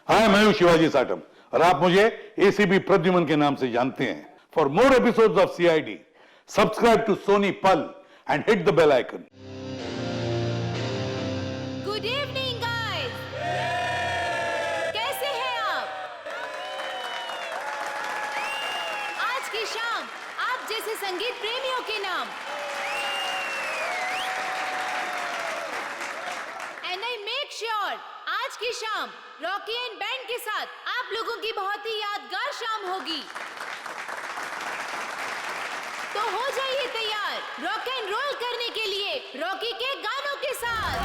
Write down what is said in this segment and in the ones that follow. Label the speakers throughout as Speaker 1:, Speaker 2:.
Speaker 1: हाय, मैं हूं शिवाजी साटम और आप मुझे एसीपी प्रद्युमन के नाम से जानते हैं। For more episodes of CID, subscribe to Sony Pal and hit the bell icon.
Speaker 2: Good evening guys, कैसे हैं आप? आज की शाम आप जैसे संगीत प्रेमियों के नाम एंड आई मेक श्योर आज की शाम रॉकी एंड बैंड के साथ आप लोगों की बहुत ही यादगार शाम होगी। तो हो जाइए तैयार रॉक एंड रोल करने के लिए रॉकी के गानों के साथ।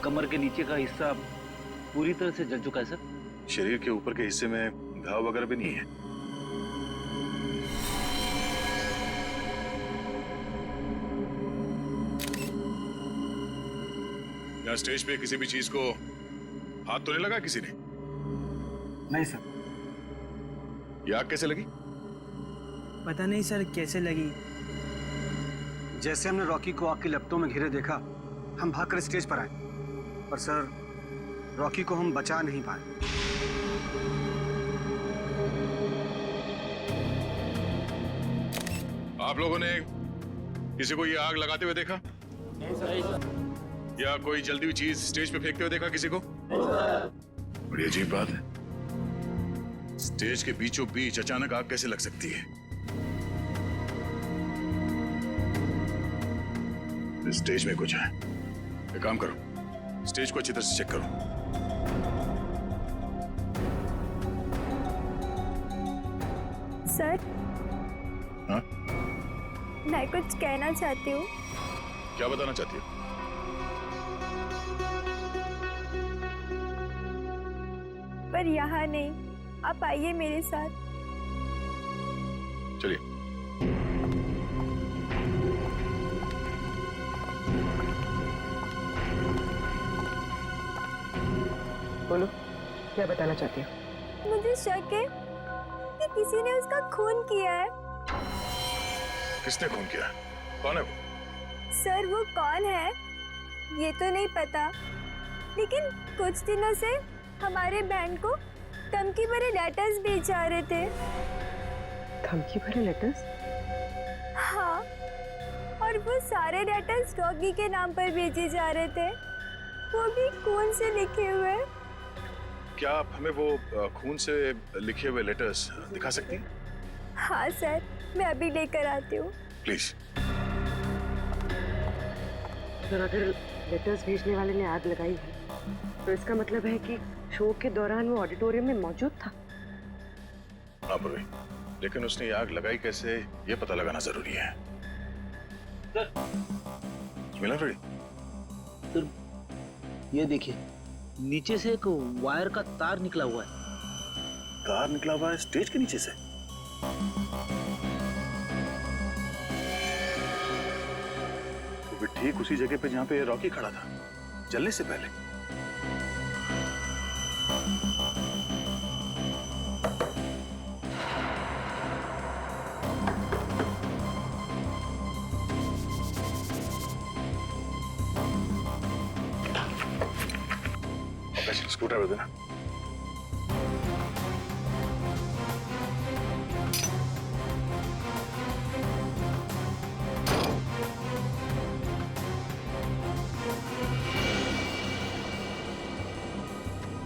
Speaker 3: कमर के नीचे का हिस्सा पूरी तरह से जल चुका है सर।
Speaker 4: शरीर के ऊपर के हिस्से में घाव वगैरह भी नहीं है। यहाँ स्टेज पे किसी भी चीज को हाथ तो नहीं लगा किसी ने?
Speaker 5: नहीं सर।
Speaker 4: ये आग कैसे लगी?
Speaker 5: पता नहीं सर कैसे लगी। जैसे हमने रॉकी को आग की लपटों में घिरे देखा, हम भागकर स्टेज पर आए, पर सर रॉकी को हम बचा नहीं पाए।
Speaker 4: आप लोगों ने किसी को ये आग लगाते हुए देखा? नहीं सर। या कोई जलती हुई चीज स्टेज पे फेंकते हुए देखा किसी को? बड़ी अजीब बात है, स्टेज के बीचों बीच अचानक आग कैसे लग सकती है? इस स्टेज में कुछ है। एक काम करो, स्टेज को अच्छी तरह से चेक करो।
Speaker 6: सर,
Speaker 4: हाँ?
Speaker 6: मैं कुछ कहना चाहती हूँ।
Speaker 4: क्या बताना चाहती हो?
Speaker 6: पर यहाँ नहीं, आप आइए मेरे साथ।
Speaker 4: चलिए।
Speaker 7: बोलो, क्या बताना चाहती हो?
Speaker 6: मुझे शक है कि किसी ने उसका खून किया है।
Speaker 4: किसने खून किया? कौन है वो?
Speaker 6: सर, वो कौन है ये तो नहीं पता, लेकिन कुछ दिनों से हमारे बैंड को धमकी भरे लेटर्स भेज जा रहे थे।
Speaker 7: धमकी भरे लेटर्स?
Speaker 6: हाँ, और वो सारे लेटर्स रॉकी के नाम पर भेजे जा रहे थे, वो भी खून से लिखे हुए।
Speaker 4: क्या आप हमें वो खून से लिखे हुए लेटर्स दिखा सकती हैं?
Speaker 6: हाँ सर, मैं अभी लेकर आती हूँ।
Speaker 4: प्लीज।
Speaker 7: सर, अगर लेटर्स भेजने वाले ने आग लगाई है तो इसका मतलब है कि शो के दौरान वो ऑडिटोरियम में मौजूद था।
Speaker 4: हाँ पूर्वी, लेकिन उसने ये आग लगाई कैसे, ये पता लगाना जरूरी है। मिला रेडी?
Speaker 3: सर, ये देखिए, नीचे से एक वायर का तार निकला हुआ है।
Speaker 4: तार निकला हुआ है स्टेज के नीचे से? तो भी ठीक उसी जगह पे जहां पे रॉकी खड़ा था जलने से पहले। स्क्रू ड्राइवर देना।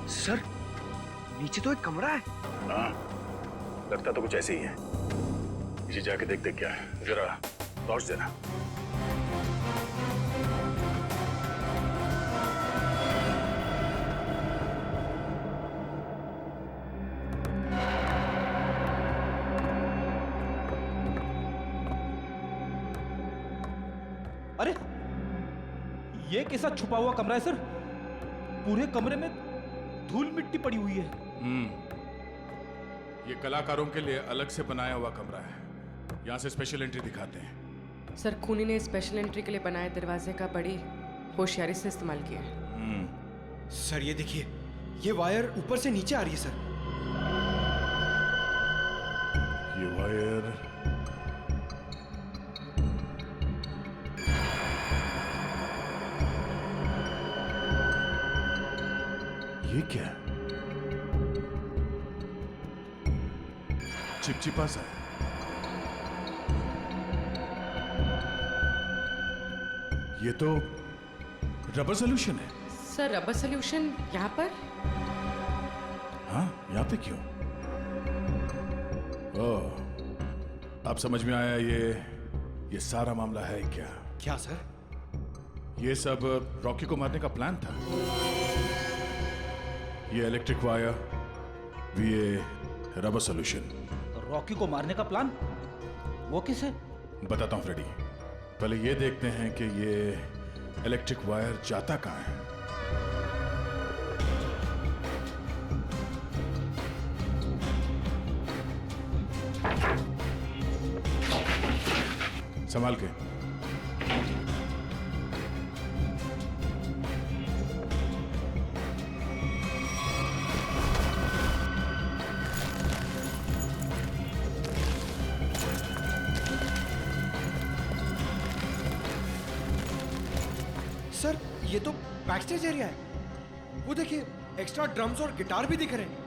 Speaker 5: सर, नीचे तो एक कमरा है।
Speaker 4: हाँ, लगता तो कुछ ऐसे ही है। नीचे जाके देखते क्या है, जरा टॉर्च देना।
Speaker 8: अरे, ये कैसा छुपा हुआ कमरा है सर? पूरे कमरे में धूल मिट्टी पड़ी हुई है।
Speaker 4: ये कलाकारों के लिए अलग से बनाया हुआ कमरा है। यहाँ से स्पेशल एंट्री दिखाते हैं।
Speaker 7: सर खूनी ने स्पेशल एंट्री के लिए बनाए दरवाजे का बड़ी होशियारी से इस्तेमाल किया है।
Speaker 8: सर ये देखिए, ये वायर ऊपर से नीचे आ रही है सर।
Speaker 4: ये वायर ये क्या चिपचिपा सा है। ये तो रबर सोल्यूशन है।
Speaker 7: सर रबर सोल्यूशन यहाँ पर?
Speaker 4: हाँ, यहाँ पे क्यों? ओह, अब समझ में आया ये सारा मामला है क्या।
Speaker 8: क्या सर?
Speaker 4: ये सब रॉकी को मारने का प्लान था। ये इलेक्ट्रिक वायर भी ये रबर सोल्यूशन।
Speaker 8: रॉकी को मारने का प्लान? वो किसे?
Speaker 4: बताता हूं फ्रेडी, पहले ये देखते हैं कि ये इलेक्ट्रिक वायर जाता कहां है। संभाल के।
Speaker 8: सर ये तो बैक स्टेज एरिया है। वो देखिए, एक्स्ट्रा ड्रम्स और गिटार भी दिख रहे हैं।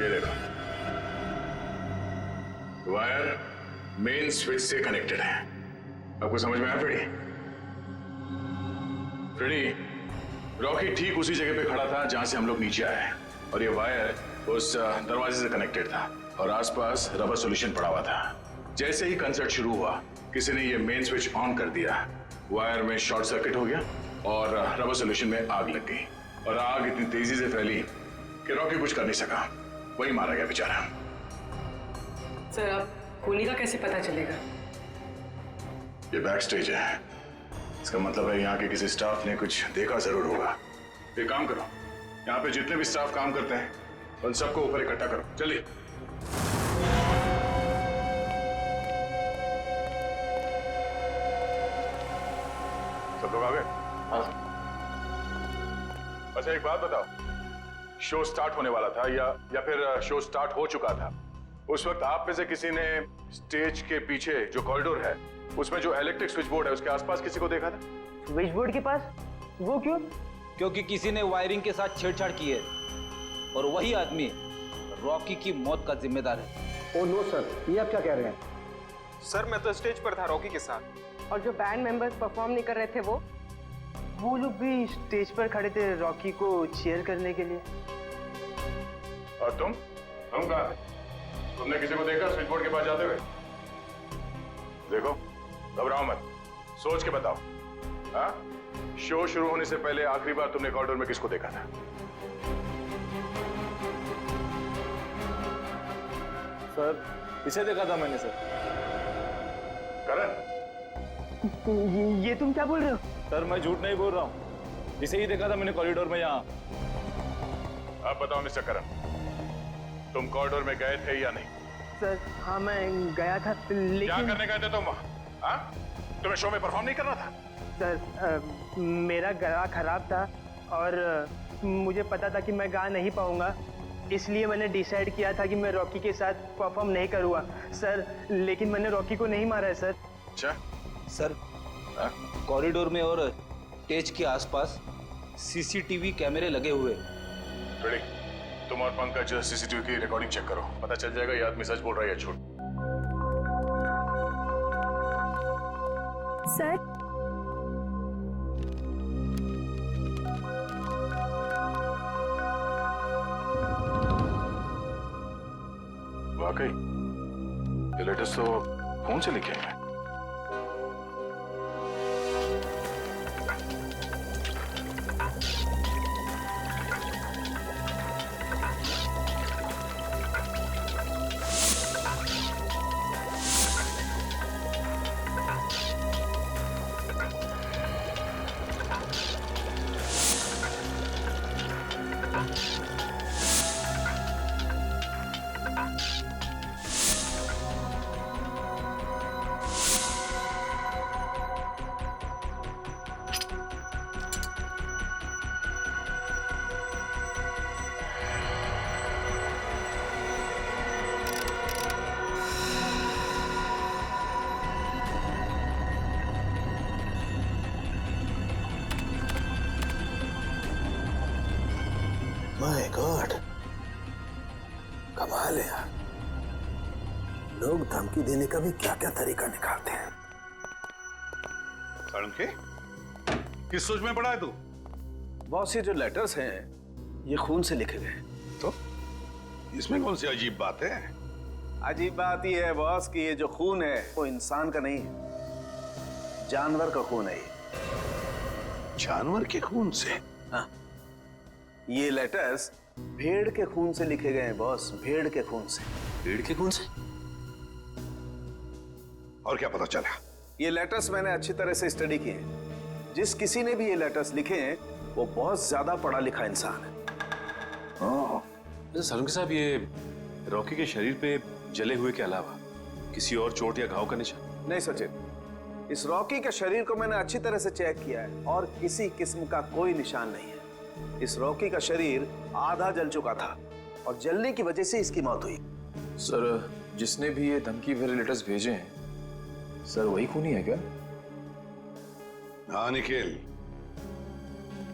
Speaker 4: ये देखो, वायर मेन स्विच से कनेक्टेड है। आपको समझ में आया फ्रेडी? फ्रेडी, रॉकी ठीक उसी जगह पे खड़ा था जहां से हम लोग नीचे आए, और ये वायर उस दरवाजे से कनेक्टेड था और आसपास रबर सॉल्यूशन पड़ा हुआ था। जैसे ही कंसर्ट शुरू हुआ, किसी ने ये मेन स्विच ऑन कर दिया, वायर में शॉर्ट सर्किट हो गया और रबर सॉल्यूशन में आग लग गई, और आग इतनी तेजी से फैली कि रॉकी कुछ कर नहीं सका, वही मारा गया बेचारा।
Speaker 7: सर अब खूनी का कैसे पता चलेगा?
Speaker 4: ये बैक स्टेज है, इसका मतलब है यहाँ के किसी स्टाफ ने कुछ देखा जरूर होगा। एक काम करो, यहाँ पे जितने भी स्टाफ काम करते हैं उन सबको ऊपर इकट्ठा करो, चलिए। सब लोग आ गए? हाँ। अच्छा एक बात बताओ, शो स्टार्ट होने वाला था या फिर शो स्टार्ट हो चुका था? उस वक्त आप में से किसी ने स्टेज के पीछे जो कॉरिडोर है, उसमें जो इलेक्ट्रिक स्विच बोर्ड है, उसके आसपास किसी को देखा था?
Speaker 3: स्विच बोर्ड के पास? वो क्यों?
Speaker 9: क्योंकि किसी ने वायरिंग के साथ छेड़छाड़ की है और वही आदमी रॉकी की मौत का जिम्मेदार है।
Speaker 3: ओ नो सर, ये आप क्या कह रहे हैं?
Speaker 5: सर मैं तो स्टेज पर था रॉकी के साथ।
Speaker 7: और जो बैंड मेंबर्स परफॉर्म नहीं कर रहे थे वो
Speaker 3: लोग भी स्टेज पर खड़े थे रॉकी को चीयर करने के लिए।
Speaker 4: और तुम कहाँ थे? तुमने किसी को देखा स्विच बोर्ड के पास जाते हुए? देखो, घबराओ मत, सोच के बताओ। हाँ, शो शुरू होने से पहले आखिरी बार तुमने कॉरिडोर में किसको देखा था?
Speaker 9: सर इसे देखा था मैंने सर।
Speaker 4: करण,
Speaker 3: ये तुम क्या बोल रहे हो?
Speaker 9: सर मैं झूठ नहीं बोल रहा हूँ, इसे ही देखा था मैंने कॉरिडोर में यहाँ।
Speaker 4: अब बताओ मिस्टर करण, तुम कॉरिडोर में गए थे या नहीं?
Speaker 3: सर हाँ मैं गया था, लेकिन
Speaker 4: क्या करने गए थे तुम वहाँ? हाँ? तुम्हें शो में परफॉर्म नहीं करना था?
Speaker 3: सर मेरा गला खराब था और मुझे पता था कि मैं गा नहीं पाऊंगा, इसलिए मैंने डिसाइड किया था कि मैं रॉकी के साथ परफॉर्म नहीं करूँगा सर। लेकिन मैंने रॉकी को नहीं मारा है सर।
Speaker 4: अच्छा
Speaker 9: सर कॉरिडोर में और स्टेज के आसपास सीसीटीवी कैमरे लगे हुए।
Speaker 4: रेडी, तुम और पंकज सीसीटीवी की रिकॉर्डिंग चेक करो, पता चल जाएगा ये आदमी सच बोल रहा है या झूठ।
Speaker 6: सर
Speaker 4: वाकई ये लेटर्स तो फोन से लिखे हैं।
Speaker 10: माय गॉड, कमाल है यार, लोग धमकी देने का भी क्या क्या तरीका निकालते हैं।
Speaker 1: साळुंखे, किस सोच में पड़ा है तू?
Speaker 10: बॉस, ये जो लेटर्स हैं ये खून से लिखे गए।
Speaker 1: तो इसमें कौन सी अजीब बात है?
Speaker 10: अजीब बात ये है बॉस कि ये जो खून है वो इंसान का नहीं है, जानवर का खून है।
Speaker 1: जानवर के खून से?
Speaker 10: हाँ, ये लेटर्स भेड़ के खून से लिखे गए हैं बॉस, भेड़ के खून से।
Speaker 1: भेड़ के खून से? और क्या पता चला?
Speaker 10: ये लेटर्स मैंने अच्छी तरह से स्टडी किए हैं। जिस किसी ने भी ये लेटर्स लिखे हैं वो बहुत ज्यादा पढ़ा लिखा इंसान है।
Speaker 4: सालुंखे साहब, ये रॉकी के शरीर पे जले हुए के अलावा किसी और चोट या घाव का निशान?
Speaker 10: नहीं सचिन, इस रॉकी के शरीर को मैंने अच्छी तरह से चेक किया है और किसी किस्म का कोई निशान नहीं है। इस रॉकी का शरीर आधा जल चुका था और जलने की वजह से इसकी मौत हुई।
Speaker 11: सर, जिसने भी ये धमकी भरे लेटर्स भेजे हैं, सर वही खूनी है क्या?
Speaker 1: हाँ निखिल,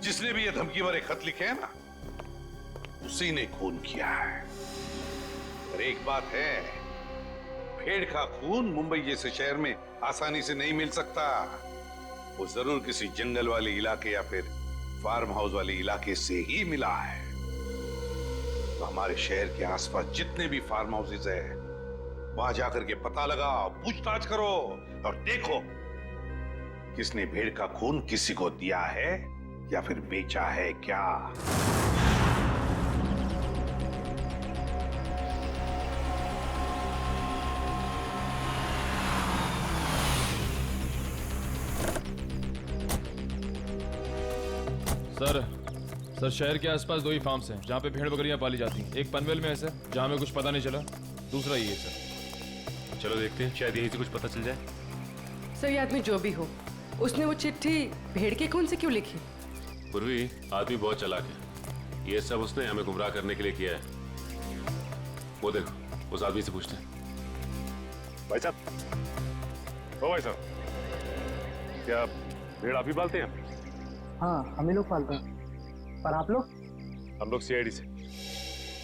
Speaker 1: जिसने भी ये धमकी भरे खत लिखे हैं ना, उसी ने खून किया है। पर एक बात है, भेड़ का खून मुंबई जैसे शहर में आसानी से नहीं मिल सकता। वो जरूर किसी जंगल वाले इलाके या फिर फार्म हाउस वाले इलाके से ही मिला है। तो हमारे शहर के आसपास जितने भी फार्म हाउसेज है, वहां जाकर के पता लगाओ, पूछताछ करो और देखो किसने भेड़ का खून किसी को दिया है या फिर बेचा है क्या।
Speaker 12: सर शहर के आसपास 2 ही फार्म्स हैं जहाँ पे भेड़ बकरियां पाली जाती हैं। एक पनवेल में है सर, जहाँ में कुछ पता नहीं चला। दूसरा ये है सर।
Speaker 4: चलो देखते हैं, शायद यहीं से कुछ पता चल जाए।
Speaker 7: सर, ये आदमी जो भी हो, उसने वो चिट्ठी भेड़ के खून से क्यों लिखी?
Speaker 4: पूर्वी, आदमी बहुत चालाक है। ये सब उसने हमें गुमराह करने के लिए किया है। वो देखो, उस आदमी से पूछते हैं। भाई साहब, ओ भाई साहब, क्या भेड़ आप ही पालते हैं?
Speaker 3: हाँ, हम ही लोग पालते हैं। पर आप लोग?
Speaker 4: हम लोग सीआईडी से।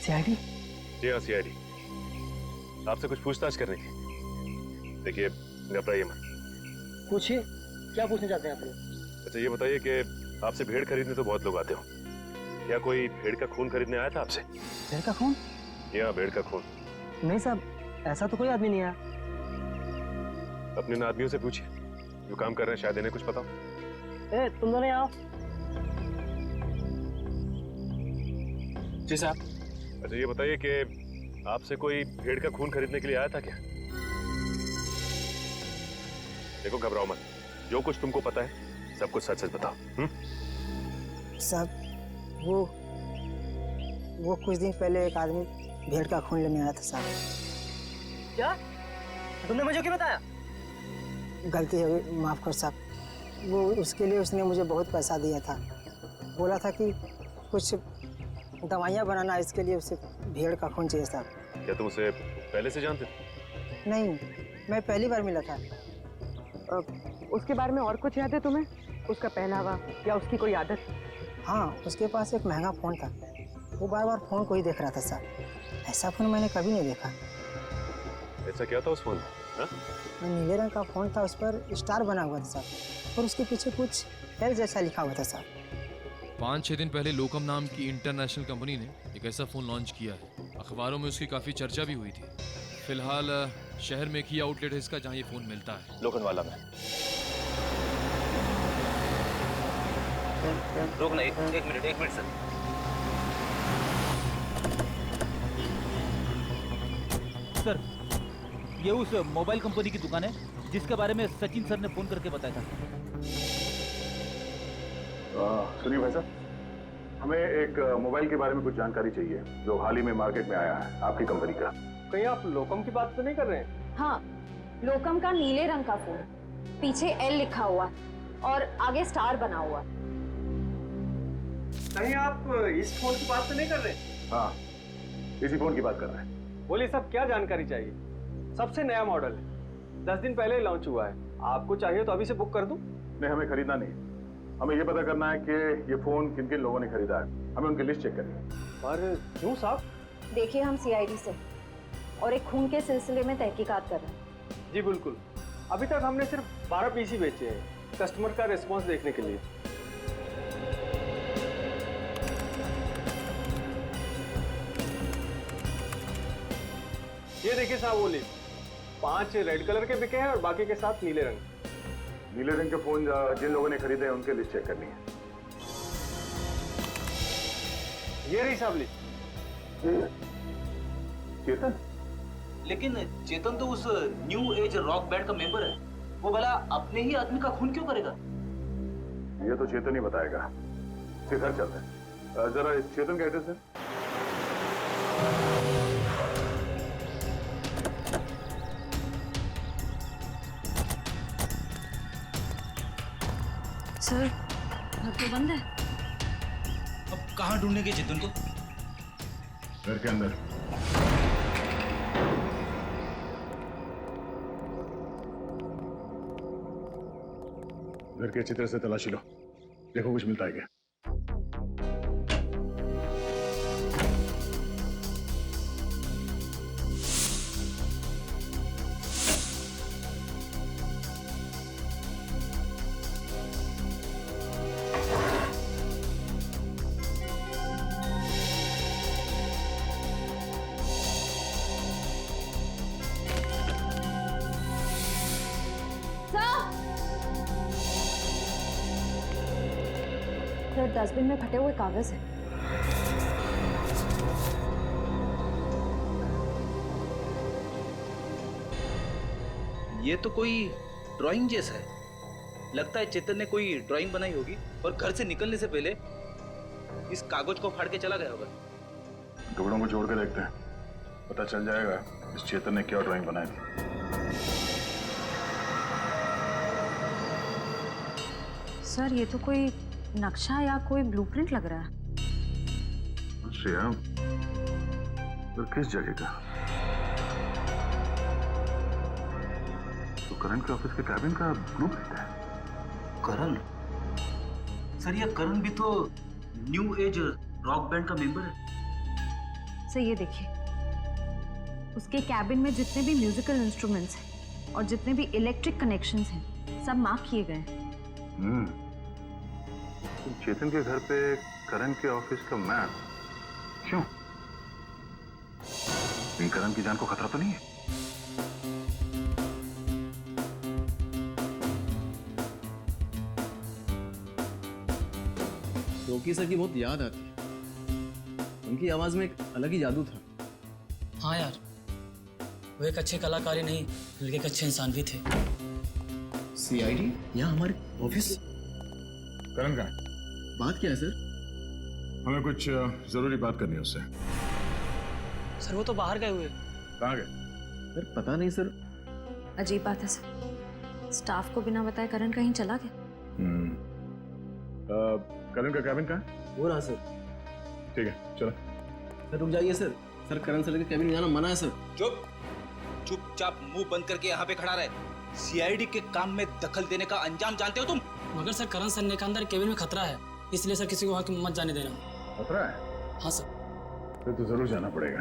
Speaker 3: सीआईडी?
Speaker 4: जी हाँ, सीआईडी। आपसे कुछ पूछताछ करनी थी। देखिए, घबराइए मत।
Speaker 3: पूछिए, क्या पूछना चाहते हैं आप लोग?
Speaker 4: अच्छा, ये बताइए कि आपसे भेड़ खरीदने तो बहुत लोग आते हो, क्या कोई भेड़ का खून खरीदने आया था आपसे?
Speaker 3: भेड़ का खून?
Speaker 4: जी हाँ, भेड़ का खून।
Speaker 3: नहीं साहब, ऐसा तो कोई आदमी नहीं आया।
Speaker 4: अपने इन आदमियों से पूछिए जो काम कर रहे हैं, शायद इन्हें कुछ पता हो।
Speaker 3: ए, तुम दोनों आओ।
Speaker 11: जी साहब।
Speaker 4: अच्छा, ये बताइए कि आपसे कोई भेड़ का खून खरीदने के लिए आया था क्या? देखो, घबराओ मत, जो कुछ तुमको पता है सब कुछ सच सच बताओ।
Speaker 3: साहब, वो कुछ दिन पहले एक आदमी भेड़ का खून लेने आया था साहब। क्या? तुमने मुझे क्यों बताया? गलती हो गई, माफ कर साहब। वो उसके लिए उसने मुझे बहुत पैसा दिया था। बोला था कि कुछ दवाइयाँ बनाना, इसके लिए उसे भेड़ का खून चाहिए साहब।
Speaker 4: क्या तुम उसे पहले से जानते थे?
Speaker 3: नहीं, मैं पहली बार मिला था।
Speaker 7: उसके बारे में और कुछ याद है तुम्हें? उसका पहनावा या उसकी कोई आदत?
Speaker 3: हाँ, उसके पास एक महंगा फ़ोन था। वो बार बार फ़ोन को ही देख रहा था साहब। ऐसा फ़ोन मैंने कभी नहीं देखा।
Speaker 4: ऐसा क्या था उस फोन में?
Speaker 3: नीले रंग का फ़ोन था, उस पर स्टार बना हुआ था साहब, और उसके पीछे कुछ एल जैसा लिखा हुआ था साहब।
Speaker 12: 5-6 दिन पहले लोकम नाम की इंटरनेशनल कंपनी ने एक ऐसा फ़ोन लॉन्च किया है। अखबारों में उसकी काफ़ी चर्चा भी हुई थी। फिलहाल शहर में एक ही आउटलेट है इसका जहाँ ये फ़ोन मिलता है,
Speaker 9: लोखंडवाला में। रुक ना, एक मिनट सर।
Speaker 8: सर, ये उस मोबाइल कंपनी की दुकान है जिसके बारे में सचिन सर ने फोन करके बताया था।
Speaker 4: सुनिए भाई साहब, हमें एक मोबाइल के बारे में कुछ जानकारी चाहिए जो हाल ही में मार्केट में आया है आपकी कंपनी का।
Speaker 3: कहीं आप लोकम की बात तो नहीं कर रहे हैं?
Speaker 6: हाँ, लोकम का नीले रंग का फोन, पीछे एल लिखा हुआ और आगे स्टार बना हुआ।
Speaker 3: कहीं आप इस फोन की बात तो नहीं कर रहे?
Speaker 4: हाँ, इसी फोन की बात कर रहे हैं।
Speaker 3: बोलिए साहब, क्या जानकारी चाहिए? सबसे नया मॉडल है, 10 दिन पहले लॉन्च हुआ है। आपको चाहिए तो अभी से बुक कर दूं?
Speaker 4: नहीं, हमें खरीदना नहीं, हमें ये पता करना है कि ये फोन किन किन लोगों ने खरीदा है। हमें उनकी लिस्ट चेक करनी है।
Speaker 3: और क्यों साहब?
Speaker 6: देखिए, हम सीआईडी से और एक खून के सिलसिले में तहकीकात कर रहे हैं।
Speaker 3: जी बिल्कुल। अभी तक हमने सिर्फ 12 पीसी बेचे हैं, कस्टमर का रिस्पॉन्स देखने के लिए। ये देखिए साहब, वो लिस्ट 5 रेड कलर के बिके हैं और बाकी के साथ नीले रंग।
Speaker 4: नीले रंग के फोन जिन लोगों ने खरीदे हैं उनके लिस्ट चेक करनी है।
Speaker 3: ये रही साहब लिस्ट।
Speaker 4: चेतन?
Speaker 9: लेकिन चेतन तो उस न्यू एज रॉक बैंड का मेंबर है, वो भला अपने ही आदमी का खून क्यों करेगा?
Speaker 4: ये तो चेतन ही बताएगा। घर चलते हैं, जरा इस चेतन का एड्रेस है।
Speaker 2: सर, घर तो बंद है।
Speaker 9: अब कहाँ ढूंढेंगे चेतन को?
Speaker 4: घर के अंदर। घर के अच्छी तरह से तलाशी लो, देखो कुछ मिलता है क्या।
Speaker 6: सर, डस्टबिन में फटे हुए कागज हैं।
Speaker 9: ये तो कोई ड्राइंग जैसा है। लगता है चेतन ने कोई ड्राइंग बनाई होगी और घर से निकलने से पहले इस कागज को फाड़ के चला गया होगा।
Speaker 4: टुकड़ों को जोड़ के देखते हैं, पता चल जाएगा इस चेतन ने क्या ड्राइंग बनाई थी।
Speaker 2: सर, ये तो कोई नक्शा या कोई ब्लूप्रिंट लग रहा है।
Speaker 4: श्रेया, तो किस जगह का? तो करण के ऑफिस के कैबिन का ब्लूप्रिंट है।
Speaker 9: करण? सर, ये करण भी तो न्यू एज रॉक बैंड का मेंबर है।
Speaker 2: सर, ये देखिए, उसके कैबिन में जितने भी म्यूजिकल इंस्ट्रूमेंट्स हैं और जितने भी इलेक्ट्रिक कनेक्शंस हैं, सब मार्क किए गए हैं।
Speaker 4: चेतन के घर पे करण के ऑफिस का मैप क्यों? कहीं करण की जान को खतरा तो नहीं है?
Speaker 11: रॉकी सर की बहुत याद आती है। उनकी आवाज में एक अलग ही जादू था।
Speaker 13: हाँ यार, वो एक अच्छे कलाकार ही नहीं बल्कि एक अच्छे इंसान भी थे।
Speaker 11: सीआईडी यहाँ हमारे ऑफिस?
Speaker 4: करण कहाँ है?
Speaker 11: बात क्या है सर?
Speaker 4: हमें कुछ जरूरी बात करनी है उससे।
Speaker 13: सर, वो तो बाहर गए हुए।
Speaker 4: कहाँ गए?
Speaker 11: सर पता नहीं सर।
Speaker 2: अजीब बात है सर, स्टाफ को बिना बताए करण कहीं चला गया।
Speaker 4: करण का कैबिन कहाँ है?
Speaker 11: वो रहा सर।
Speaker 4: ठीक है, चलो।
Speaker 11: सर रुक जाइए सर। सर, करण सर के कैबिन में जाना मना है सर।
Speaker 9: चुपचाप मुंह बंद करके यहाँ पे खड़ा रहे। सीआईडी के काम में दखल देने का अंजाम जानते हो तुम?
Speaker 13: मगर सर, करण सर ने कहा अंदर केबिन में खतरा है, इसलिए सर किसी को वहाँ मत जाने देना।
Speaker 4: खतरा है?
Speaker 13: हाँ सर।
Speaker 4: फिर तो जरूर जाना पड़ेगा।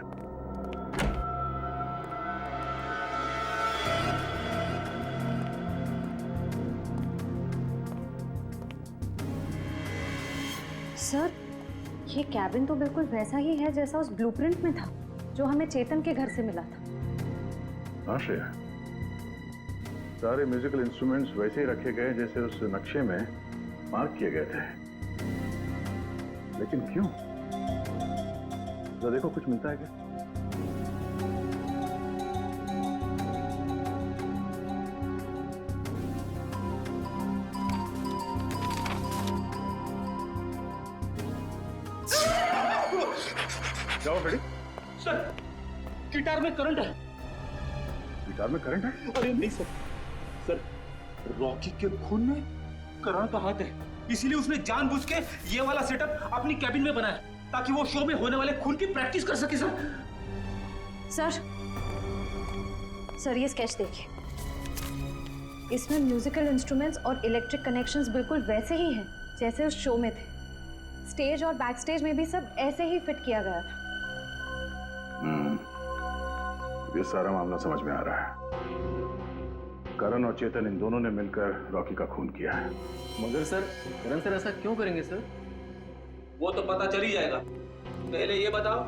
Speaker 2: सर, ये कैबिन तो बिल्कुल वैसा ही है जैसा उस ब्लूप्रिंट में था जो हमें चेतन के घर से मिला था।
Speaker 4: हाँ श्रेया, सारे म्यूजिकल इंस्ट्रूमेंट्स वैसे ही रखे गए जैसे उस नक्शे में मार्क किए गए थे। लेकिन क्यों? जरा देखो कुछ मिलता है क्या? जाओ खड़ी।
Speaker 13: सर, गिटार में करंट है।
Speaker 4: गिटार में करंट है?
Speaker 8: अरे नहीं सर, सर रॉकी के खून में करण का हाथ है, इसीलिए उसने जानबूझ के ये वाला सेटअप अपनी कैबिन में बनाया ताकि वो शो में होने वाले खून की प्रैक्टिस कर सके।
Speaker 2: सर ये स्केच देखिए, इसमें म्यूजिकल इंस्ट्रूमेंट्स और इलेक्ट्रिक कनेक्शंस बिल्कुल वैसे ही हैं जैसे उस शो में थे। स्टेज और बैक स्टेज में भी सब ऐसे ही फिट किया गया था।
Speaker 4: ये सारा मामला समझ में आ रहा है। करण और चेतन इन दोनों ने मिलकर रॉकी का खून किया है।
Speaker 9: मगर सर, करण सर ऐसा क्यों करेंगे सर? वो तो पता चल ही जाएगा। पहले ये बताओ,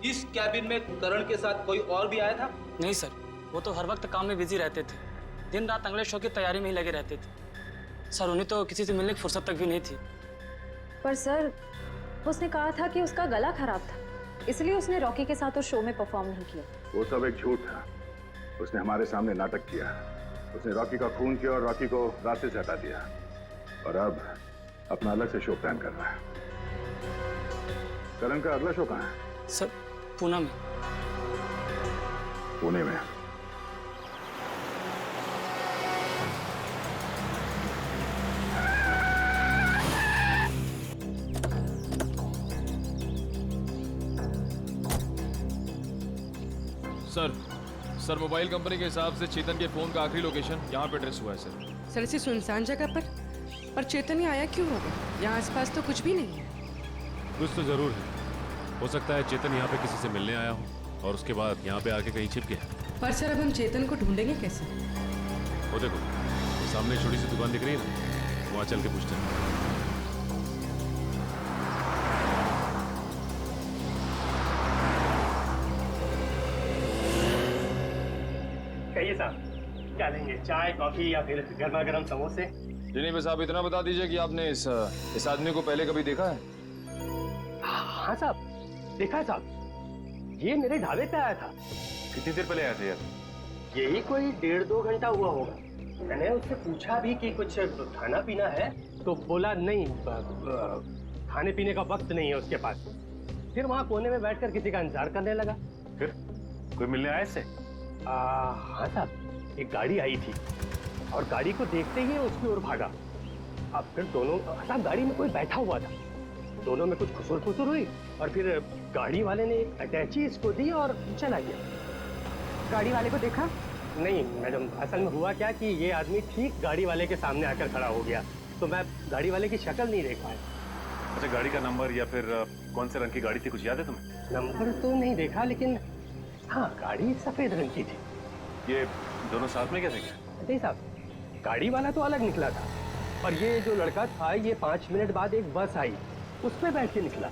Speaker 9: इस कैबिन में करण के साथ कोई और भी आया था?
Speaker 13: नहीं सर, वो तो हर वक्त काम में बिजी रहते थे। दिन रात अगले शो की तैयारी में ही लगे रहते थे। सर, उन्हें तो किसी से मिलने की फुर्सत तक भी नहीं थी।
Speaker 2: पर सर, उसने कहा था कि उसका गला खराब था, इसलिए उसने रॉकी के साथ उस शो में परफॉर्म नहीं किया।
Speaker 4: वो सब एक झूठ था। उसने हमारे सामने नाटक किया। उसने रॉकी का खून किया और रॉकी को रास्ते से हटा दिया, और अब अपना अलग से शो प्लान कर रहा है। करण का अगला शो कहाँ है?
Speaker 13: सर, पूना में।
Speaker 4: पुणे में?
Speaker 12: सर मोबाइल कंपनी के हिसाब से चेतन के फोन का आखिरी लोकेशन यहाँ पे ट्रेस हुआ है सर।
Speaker 7: सर, ऐसी सुनसान जगह पर चेतन ही आया क्यों होगा? यहाँ आसपास तो कुछ भी नहीं है।
Speaker 14: कुछ तो जरूर है। हो सकता है चेतन यहाँ पे किसी से मिलने आया हो और उसके बाद यहाँ पे आके कहीं छिप गया।
Speaker 7: पर सर, अब हम चेतन को ढूंढेंगे कैसे?
Speaker 14: वो देखो, वो सामने छोटी सी दुकान दिख रही है ना, वहाँ चल के पूछते हैं।
Speaker 3: कहिए साहब, क्या लेंगे? चाय, कॉफी या फिर गर्मा गर्म समोसे?
Speaker 12: जी बस आप इतना बता दीजिए कि आपने इस आदमी को पहले कभी देखा है?
Speaker 3: हाँ साहब, देखा है साहब। ये मेरे ढाबे पे आया था।
Speaker 14: कितनी देर पहले आए थे यार?
Speaker 3: यही कोई 1.5-2 घंटा हुआ होगा। मैंने उससे पूछा भी कि कुछ खाना पीना है, तो बोला नहीं, खाने पीने का वक्त नहीं है उसके पास। फिर वहाँ कोने में बैठकर किसी का इंतजार करने लगा।
Speaker 14: फिर कोई मिलने आया इससे?
Speaker 3: हाँ साहब, एक गाड़ी आई थी और गाड़ी को देखते ही उसकी ओर भागा। अब फिर दोनों, साहब गाड़ी में कोई बैठा हुआ था, दोनों में कुछ खुसुर खुसुर हुई और फिर गाड़ी वाले ने एक अटैची इसको दी और चला गया।
Speaker 7: गाड़ी वाले को देखा?
Speaker 3: नहीं मैडम, असल में हुआ क्या कि ये आदमी ठीक गाड़ी वाले के सामने आकर खड़ा हो गया, तो मैं गाड़ी वाले की शक्ल नहीं देख पाया।
Speaker 14: अच्छा, गाड़ी का नंबर या फिर कौन से रंग की गाड़ी थी, कुछ याद है तुम्हें?
Speaker 3: नंबर तो नहीं देखा, लेकिन हाँ गाड़ी सफेद रंग की थी।
Speaker 14: ये दोनों साथ में कैसे गए?
Speaker 3: नहीं साहब, गाड़ी वाला तो अलग निकला था और ये जो लड़का था, ये 5 मिनट बाद एक बस आई, उस पर बैठ के निकला।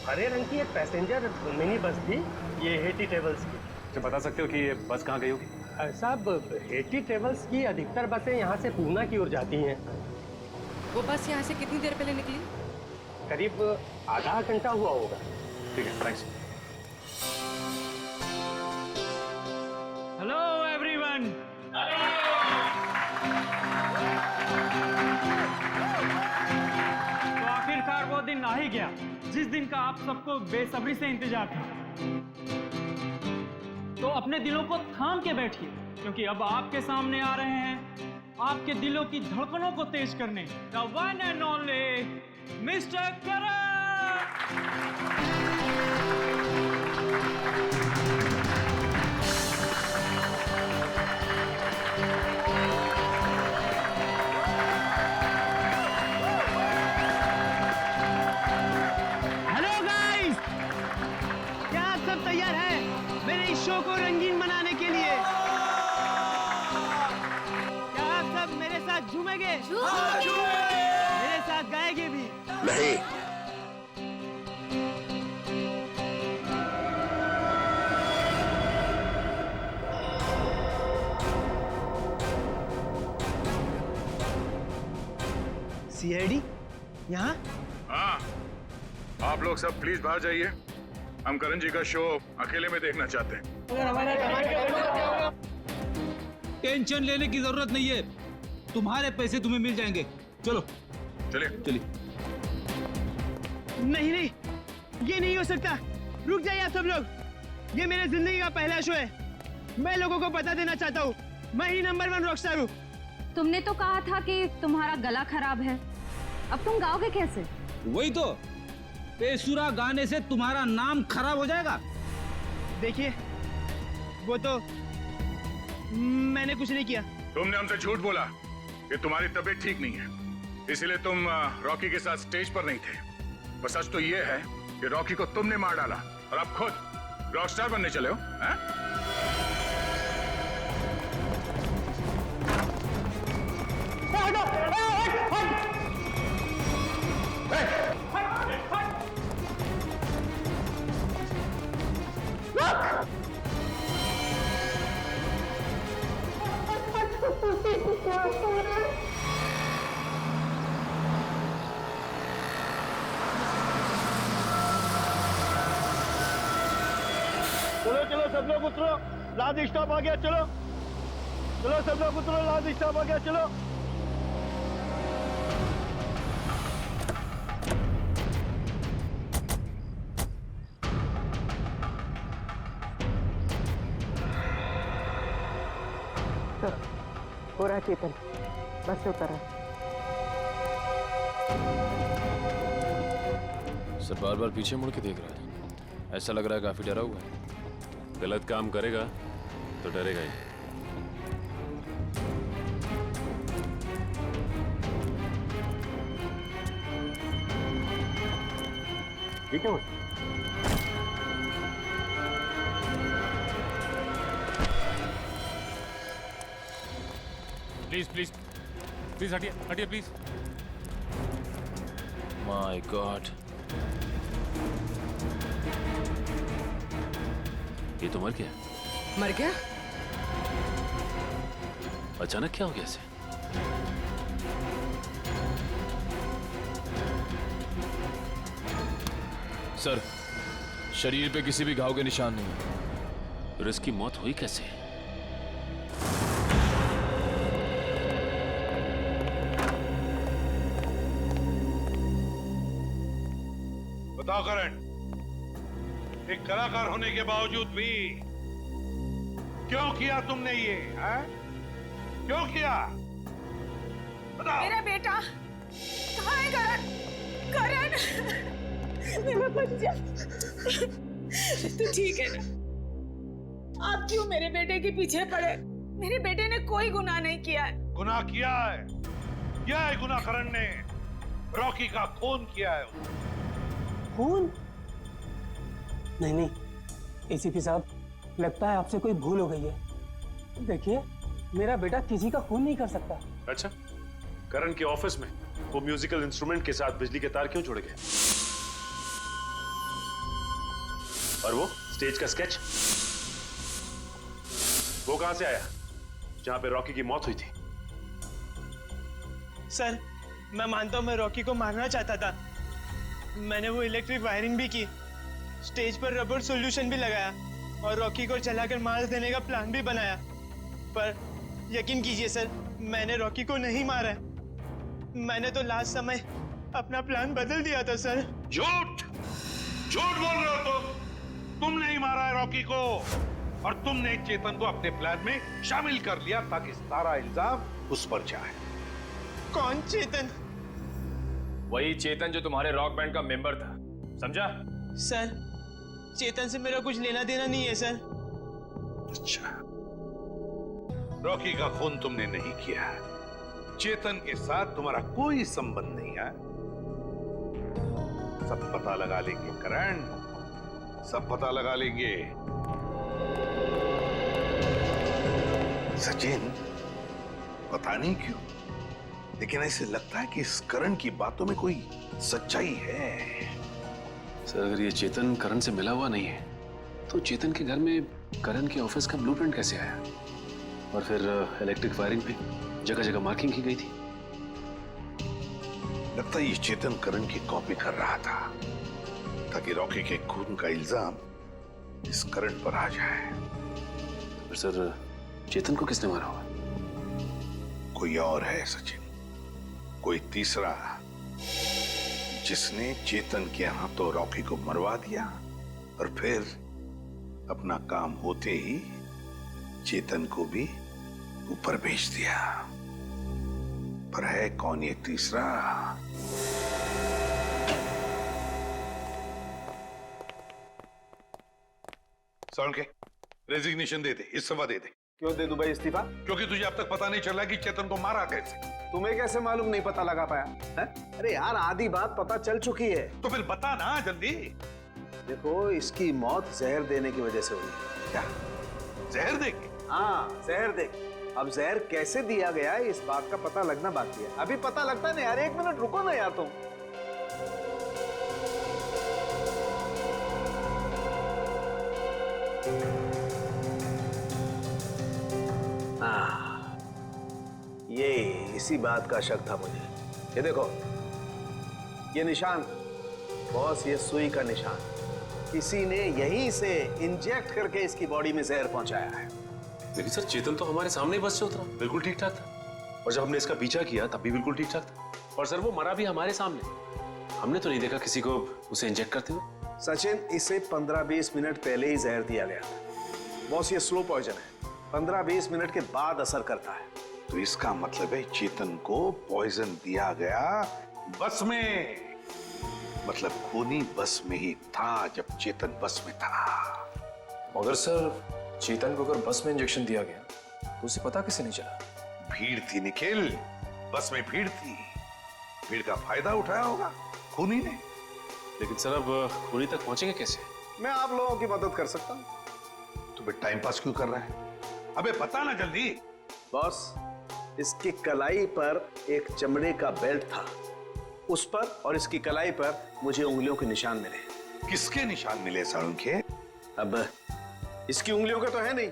Speaker 3: हरे रंग की एक पैसेंजर मिनी बस थी, ये हेटी ट्रेवल्स की।
Speaker 14: अच्छा, बता सकते हो कि ये बस कहाँ गई होगी?
Speaker 3: साहब, हेटी ट्रेवल्स की अधिकतर बसें यहाँ से पूना की ओर जाती हैं।
Speaker 7: वो बस यहाँ से कितनी देर पहले निकली?
Speaker 3: करीब आधा घंटा हुआ होगा।
Speaker 14: ठीक है, थैंक्स।
Speaker 3: Hello everyone.
Speaker 15: तो आखिरकार वो दिन आ ही गया जिस दिन का आप सबको बेसब्री से इंतजार था। तो अपने दिलों को थाम के बैठिए, क्योंकि अब आपके सामने आ रहे हैं आपके दिलों की धड़कनों को तेज करने the one and only mister Karan.
Speaker 3: Show को रंगीन बनाने के लिए क्या आप सब मेरे साथ झूमेंगे? मेरे साथ गाएंगे भी?
Speaker 10: नहीं।
Speaker 3: सीआईडी यहाँ?
Speaker 4: हाँ, आप लोग सब प्लीज बाहर जाइए। हम करण जी का शो अकेले में देखना चाहते हैं।
Speaker 9: टेंशन लेने की जरूरत नहीं है, तुम्हारे पैसे तुम्हें मिल जाएंगे। चलो
Speaker 4: चलिए
Speaker 9: चलिए।
Speaker 3: नहीं नहीं, ये नहीं हो सकता। रुक जाइए आप सब लोग। ये मेरे जिंदगी का पहला शो है। मैं लोगों को बता देना चाहता हूँ, मैं ही नंबर 1 रॉकस्टार हूँ।
Speaker 2: तुमने तो कहा था कि तुम्हारा गला खराब है, अब तुम गाओगे कैसे?
Speaker 9: वही तो, बेसुरा गाने से तुम्हारा नाम खराब हो जाएगा।
Speaker 3: देखिए, वो तो मैंने कुछ नहीं किया।
Speaker 4: तुमने हमसे झूठ बोला कि तुम्हारी तबीयत ठीक नहीं है। इसीलिए तुम रॉकी के साथ स्टेज पर नहीं थे। पर सच तो ये है कि रॉकी को तुमने मार डाला और अब खुद रॉकस्टार बनने चले हो, हैं?
Speaker 3: चलो चलो सब लोग उतरो, लास्ट स्टॉप आ गया, चलो चलो सब लोग उतरो, लास्ट स्टॉप आ गया, चलो।
Speaker 7: हो रहा है चेतन, बस से उतर रहा है।
Speaker 12: सर बार बार पीछे मुड़ के देख रहा है, ऐसा लग रहा है काफी डरा हुआ है।
Speaker 14: गलत काम करेगा तो डरेगा ही।
Speaker 3: ठीक है
Speaker 14: प्लीज प्लीज प्लीज हटिए हटिए प्लीज।
Speaker 12: माय गॉड,
Speaker 14: ये तो मर गया।
Speaker 7: मर गया?
Speaker 14: अचानक क्या हो गया इसे?
Speaker 12: सर शरीर पे किसी भी घाव के निशान नहीं।
Speaker 14: फिर इसकी मौत हुई कैसे?
Speaker 1: बताओ करण, एक कलाकार होने के बावजूद भी क्यों किया तुमने ये, है? क्यों किया? बताओ।
Speaker 16: मेरा बेटा कहाँ है? करण, करण, मेरा बच्चा, तू ठीक है ना? आप क्यों मेरे बेटे के पीछे पड़े? मेरे बेटे ने कोई गुनाह नहीं किया है।
Speaker 1: गुनाह किया है गुनाह करण ने। रॉकी का खून किया है उसने।
Speaker 3: खून? नहीं नहीं एसीपी साहब, लगता है आपसे कोई भूल हो गई है। देखिए मेरा बेटा किसी का खून नहीं कर सकता।
Speaker 14: अच्छा, करण के ऑफिस में वो म्यूजिकल इंस्ट्रूमेंट के साथ बिजली के तार क्यों जोड़े गए? और वो स्टेज का स्केच, वो कहां से आया जहां पे रॉकी की मौत हुई थी?
Speaker 3: सर मैं मानता हूं मैं रॉकी को मारना चाहता था। मैंने वो इलेक्ट्रिक वायरिंग भी की, स्टेज पर रबर सॉल्यूशन भी लगाया और रॉकी को जलाकर मार देने का प्लान भी बनाया। पर यकीन कीजिए सर, मैंने रॉकी को नहीं मारा है। मैंने तो लास्ट समय अपना प्लान बदल दिया था सर।
Speaker 1: झूठ झूठ बोल रहे हो तुम नहीं मारा है रॉकी को, और तुमने चेतन को अपने प्लान में शामिल कर लिया ताकि सारा इल्जाम उस पर जाए।
Speaker 3: कौन चेतन?
Speaker 17: वही चेतन जो तुम्हारे रॉक बैंड का मेंबर था, समझा?
Speaker 3: सर चेतन से मेरा कुछ लेना देना नहीं है सर।
Speaker 1: अच्छा, रॉकी का खून तुमने नहीं किया, चेतन के साथ तुम्हारा कोई संबंध नहीं है। सब पता लगा लेंगे करण, सब पता लगा लेंगे। सचिन, पता नहीं क्यों लेकिन ऐसे लगता है कि इस करण की बातों में कोई सच्चाई है।
Speaker 11: सर अगर ये चेतन करण से मिला हुआ नहीं है तो चेतन के घर में करण के ऑफिस का ब्लूप्रिंट कैसे आया? और फिर इलेक्ट्रिक वायरिंग पे जगह जगह मार्किंग की गई थी।
Speaker 1: लगता है ये चेतन करण की कॉपी कर रहा था ताकि रॉकी के खून का इल्जाम इस करण पर आ जाए।
Speaker 11: पर सर चेतन को किसने मारा होगा?
Speaker 1: कोई और है सचिन, कोई तीसरा, जिसने चेतन के हाथों रॉकी को मरवा दिया और फिर अपना काम होते ही चेतन को भी ऊपर भेज दिया। पर है कौन ये तीसरा? सौन के रेजिग्नेशन दे दे, इस्तीफा दे दे।
Speaker 10: क्यों दे दूं भाई इस्तीफा?
Speaker 1: क्योंकि तुझे अब तक पता नहीं चला कि चेतन को मारा कैसे।
Speaker 10: तुम्हें कैसे मालूम नहीं पता लगा पाया है? अरे यार आधी बात पता चल चुकी है।
Speaker 1: तो फिर बता ना जल्दी।
Speaker 10: देखो इसकी मौत जहर देने की वजह से हुई है।
Speaker 1: क्या जहर दे के?
Speaker 10: हाँ जहर दे। अब जहर कैसे दिया गया है इस बात का पता लगना बाकी है। अभी पता लगता नहीं यार, 1 मिनट रुको ना यार तुम। ये इसी बात का शक था मुझे। ये देखो ये निशान बॉस, ये सुई का निशान किसी ने यहीं से इंजेक्ट करके इसकी बॉडी में जहर पहुंचाया है।
Speaker 11: लेकिन सर चेतन तो हमारे सामने बस से उतरा, बिल्कुल ठीक ठाक था। और जब हमने इसका पीछा किया तब भी बिल्कुल ठीक ठाक था। और सर वो मरा भी हमारे सामने, हमने तो नहीं देखा किसी को उसे इंजेक्ट करते हुए।
Speaker 10: सचिन इसे 15-20 मिनट पहले ही जहर दिया गया था। बॉस ये स्लो पॉइजन है, 15-20 मिनट के बाद असर करता है।
Speaker 1: तो इसका मतलब है चेतन को पॉइजन दिया गया बस में। मतलब खूनी बस में ही था जब चेतन बस में था।
Speaker 17: मगर सर चेतन को अगर बस में इंजेक्शन दिया गया तो उसे पता कैसे नहीं चला?
Speaker 1: भीड़ थी निखिल, बस में भीड़ थी। भीड़ का फायदा उठाया होगा खूनी ने।
Speaker 11: लेकिन सर अब खूनी तक पहुंचेंगे कैसे?
Speaker 10: मैं आप लोगों की मदद कर सकता हूं।
Speaker 1: तो फिर टाइम पास क्यों कर रहा है? अबे पता ना जल्दी।
Speaker 10: बॉस इसकी कलाई पर एक चमड़े का बेल्ट था, उस पर और इसकी कलाई पर मुझे उंगलियों के निशान मिले।
Speaker 1: किसके निशान मिले सारुण के?
Speaker 10: अब इसकी उंगलियों के तो है नहीं,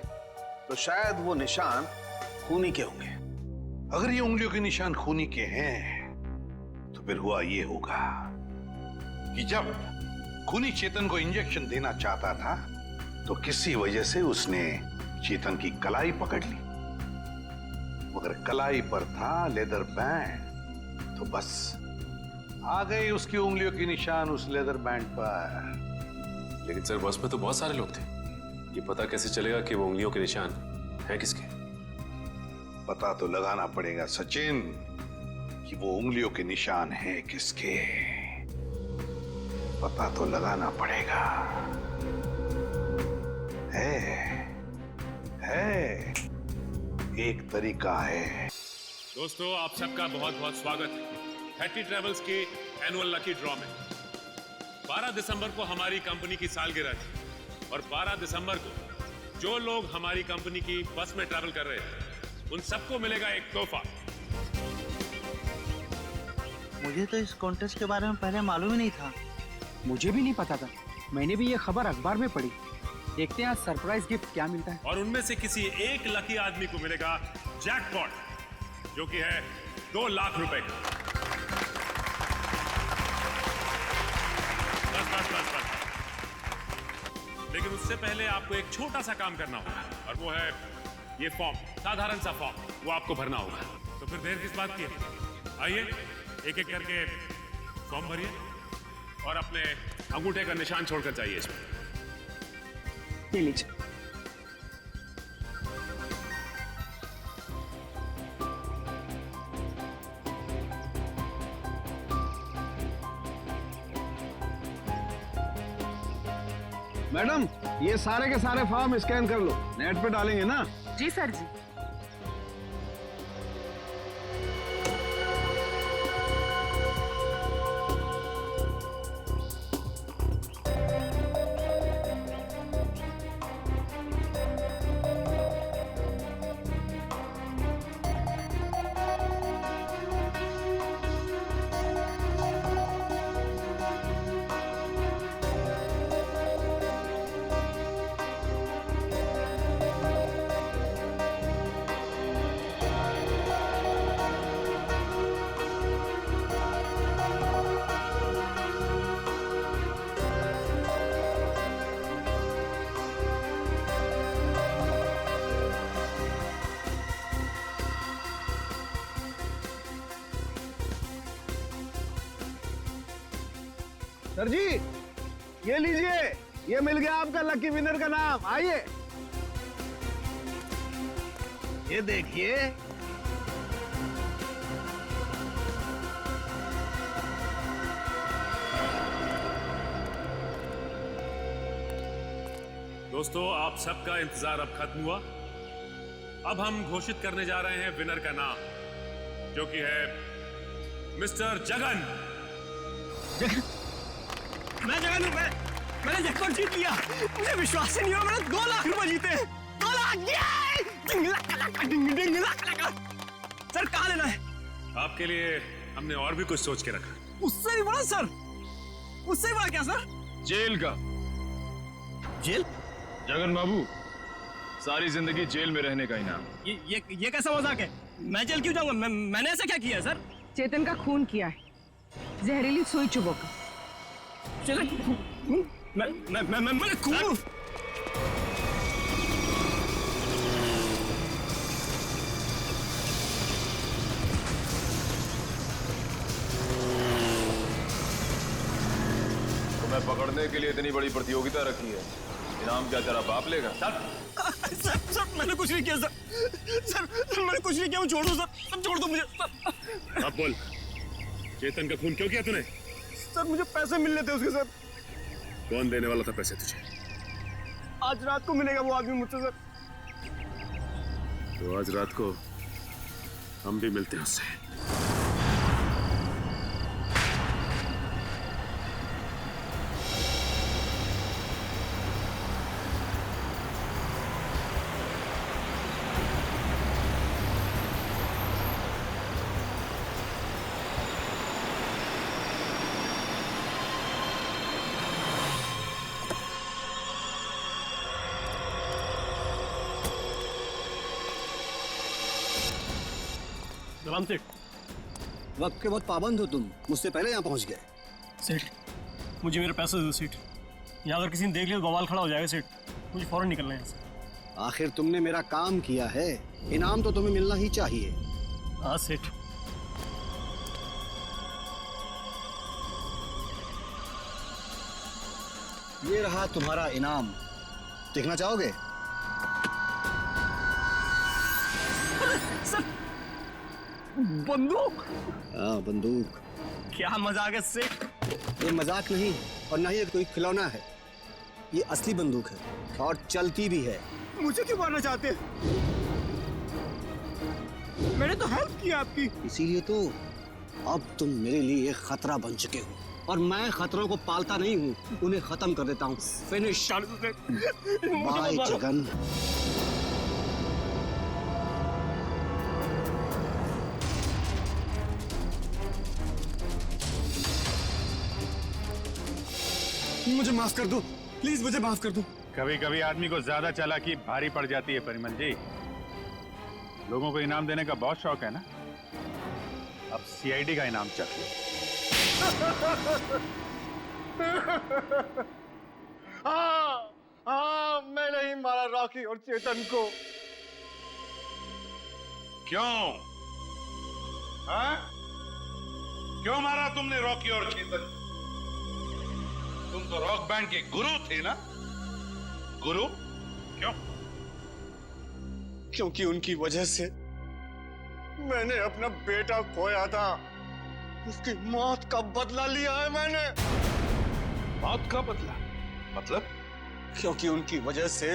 Speaker 10: तो शायद वो निशान खूनी के होंगे।
Speaker 1: अगर ये उंगलियों के निशान खूनी के हैं तो फिर हुआ ये होगा कि जब खूनी चेतन को इंजेक्शन देना चाहता था तो किसी वजह से उसने चेतन की कलाई पकड़ ली, मगर कलाई पर था लेदर बैंड, तो बस आ गए उसकी उंगलियों के निशान उस लेदर बैंड पर।
Speaker 11: लेकिन सर बस में तो बहुत सारे लोग थे, ये पता कैसे चलेगा कि वो उंगलियों के निशान हैं किसके?
Speaker 1: पता तो लगाना पड़ेगा सचिन कि वो उंगलियों के निशान हैं किसके। पता तो लगाना पड़ेगा। है एक तरीका है।
Speaker 14: दोस्तों आप सबका बहुत बहुत स्वागत है 30 ट्रेवल्स के एनुअल लकी ड्रॉ में। 12 दिसंबर को हमारी कंपनी की सालगिरह थी और 12 दिसंबर को जो लोग हमारी कंपनी की बस में ट्रैवल कर रहे हैं उन सबको मिलेगा एक तोहफा।
Speaker 18: मुझे तो इस कॉन्टेस्ट के बारे में पहले मालूम ही नहीं था।
Speaker 5: मुझे भी नहीं पता था, मैंने भी ये खबर अखबार में पढ़ी। देखते हैं आज सरप्राइज गिफ्ट क्या मिलता है।
Speaker 14: और उनमें से किसी एक लकी आदमी को मिलेगा जैकपॉट, जो कि है 2 लाख रुपए का। बस। लेकिन उससे पहले आपको एक छोटा सा काम करना होगा और वो है ये फॉर्म, साधारण सा फॉर्म, वो आपको भरना होगा। तो फिर देर किस बात की है? आइए एक एक करके फॉर्म भरिए और अपने अंगूठे का निशान छोड़कर जाइए इसमें।
Speaker 5: ये लीजिए।
Speaker 10: मैडम ये सारे के सारे फॉर्म स्कैन कर लो, नेट पे डालेंगे ना?
Speaker 7: जी सर जी।
Speaker 10: सर जी ये लीजिए, ये मिल गया आपका लकी विनर का नाम। आइए ये देखिए।
Speaker 14: दोस्तों आप सबका इंतजार अब खत्म हुआ। अब हम घोषित करने जा रहे हैं विनर का नाम, जो कि है मिस्टर जगन।
Speaker 15: मैं जगन हूं, मैंने जगन जीत लिया। मुझे विश्वास ही नहीं हुआ, मैंने 2 लाख रुपए जीते। 2 लाख! सर कहाँ लेना है?
Speaker 14: आपके लिए हमने और भी कुछ सोच के रखा।
Speaker 15: उससे भी बड़ा सर? उससे भी बड़ा क्या सर?
Speaker 17: जेल का।
Speaker 15: जेल?
Speaker 17: जगन बाबू, सारी जिंदगी जेल में रहने का इनाम।
Speaker 15: ये कैसा मजाक है? मैं जेल क्यों जाऊंगा? मैंने ऐसा क्या किया है सर?
Speaker 7: चेतन का खून किया है, जहरीली सुई चुभोकर।
Speaker 15: चेतन? मैंने खून?
Speaker 17: तुम्हें पकड़ने के लिए इतनी बड़ी प्रतियोगिता रखी है, इनाम क्या तेरा बाप लेगा?
Speaker 15: सर मैंने कुछ नहीं किया सर मैंने कुछ नहीं किया, छोड़ दो सर, छोड़ दो मुझे सर।
Speaker 14: अब बोल, चेतन का खून क्यों किया तूने?
Speaker 15: सर मुझे पैसे मिलने थे उसके सर।
Speaker 14: कौन देने वाला था पैसे तुझे?
Speaker 15: आज रात को मिलेगा वो आदमी मुझसे सर।
Speaker 14: तो आज रात को हम भी मिलते हैं उससे।
Speaker 5: सलाम सेठ। वक्त के बहुत पाबंद हो तुम, मुझसे पहले यहाँ पहुँच गए।
Speaker 15: सेठ मुझे मेरे पैसे दो सेठ, यहाँ अगर किसी ने देख लिया तो बवाल खड़ा हो जाएगा सेठ। मुझे फौरन निकलना है यहाँ से।
Speaker 5: आखिर तुमने मेरा काम किया है, इनाम तो तुम्हें मिलना ही चाहिए।
Speaker 15: हाँ सेठ।
Speaker 5: ये रहा तुम्हारा इनाम, देखना चाहोगे?
Speaker 15: सर बंदूक?
Speaker 5: हाँ बंदूक।
Speaker 15: क्या मजाक है सेठ?
Speaker 5: ये मजाक नहीं और ना ही ये कोई खिलौना है, ये असली बंदूक है और चलती भी है।
Speaker 15: मुझे क्यों मारना चाहते हैं? मैंने तो हेल्प की आपकी।
Speaker 5: इसीलिए तो अब तुम मेरे लिए खतरा बन चुके हो और मैं खतरों को पालता नहीं हूँ, उन्हें खत्म कर देता हूँ। फिनिश। बाय जगन। मुझे माफ कर दो, प्लीज मुझे माफ कर दो।
Speaker 19: कभी कभी आदमी को ज्यादा चालाकी भारी पड़ जाती है परिमल जी। लोगों को इनाम देने का बहुत शौक है ना, अब सीआईडी का इनाम चाहिए।
Speaker 15: हाँ मैंने ही मारा रॉकी और चेतन को।
Speaker 1: क्यों? हाँ? क्यों मारा तुमने रॉकी और चेतन? तुम तो रॉक बैंड के गुरु थे ना? गुरु? क्यों?
Speaker 15: क्योंकि उनकी वजह से मैंने अपना बेटा खोया था। उसकी मौत का बदला लिया है मैंने।
Speaker 1: मौत का बदला? मतलब?
Speaker 15: क्योंकि उनकी वजह से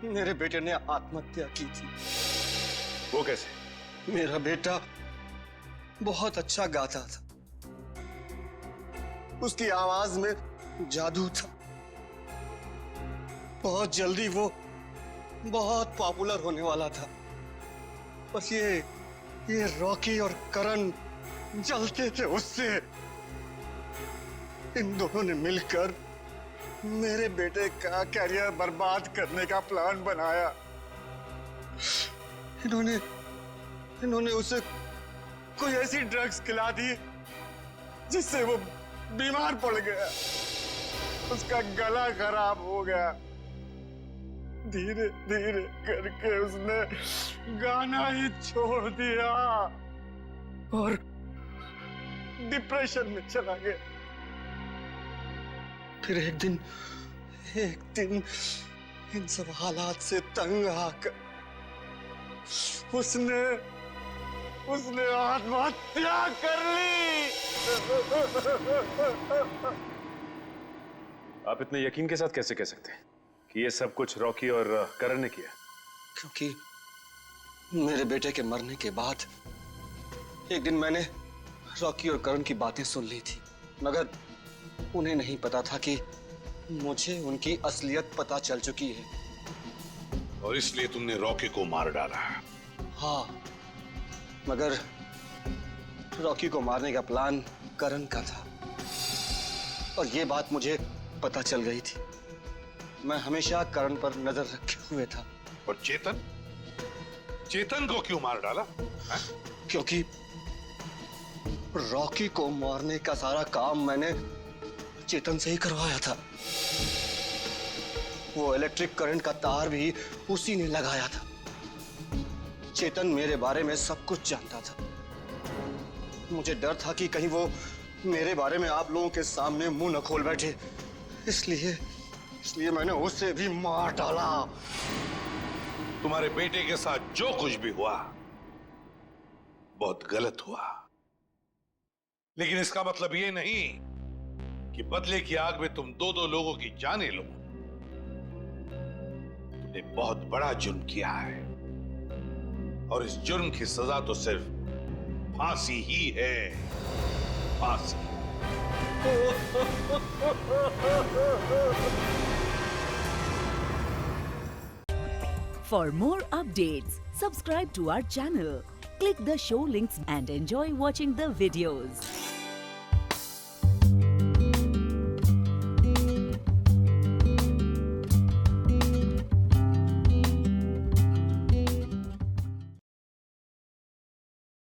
Speaker 15: मेरे बेटे ने आत्महत्या की थी।
Speaker 1: वो कैसे?
Speaker 15: मेरा बेटा बहुत अच्छा गाता था, उसकी आवाज में जादू था। बहुत जल्दी वो बहुत पॉपुलर होने वाला था। बस ये रॉकी और करण जलते थे उससे। इन दोनों ने मिलकर मेरे बेटे का कैरियर बर्बाद करने का प्लान बनाया। इन्होंने उसे कोई ऐसी ड्रग्स खिला दी जिससे वो बीमार पड़ गया। उसका गला खराब हो गया। धीरे धीरे करके उसने गाना ही छोड़ दिया और डिप्रेशन में चला गया। फिर एक दिन इन सब हालात से तंग आकर उसने आत्महत्या कर ली।
Speaker 17: आप इतने यकीन के साथ कैसे कह सकते हैं कि ये सब कुछ रॉकी और करण ने किया?
Speaker 5: मेरे बेटे के मरने के बाद एक दिन मैंने रॉकी और करण की बातें सुन ली थी, मगर उन्हें नहीं पता था कि मुझे उनकी असलियत पता चल चुकी है।
Speaker 1: और इसलिए तुमने रॉकी को मार डाला।
Speaker 5: हाँ, मगर रॉकी को मारने का प्लान करण का था और ये बात मुझे पता चल गई थी। मैं हमेशा करण पर नजर रखे हुए था।
Speaker 1: और चेतन? चेतन को क्यों मार डाला?
Speaker 5: क्योंकि रॉकी को मारने का सारा काम मैंने चेतन से ही करवाया था। वो इलेक्ट्रिक करंट का तार भी उसी ने लगाया था। चेतन मेरे बारे में सब कुछ जानता था। मुझे डर था कि कहीं वो मेरे बारे में आप लोगों के सामने मुंह न खोल बैठे, इसलिए मैंने उसे भी मार डाला।
Speaker 1: तुम्हारे बेटे के साथ जो कुछ भी हुआ बहुत गलत हुआ, लेकिन इसका मतलब ये नहीं कि बदले की आग में तुम दो लोगों की जानें लो। तुमने बहुत बड़ा जुर्म किया है और इस जुर्म की सजा तो सिर्फ फांसी ही है, फांसी।
Speaker 20: For more updates, subscribe to our channel, click the show links and enjoy watching the videos.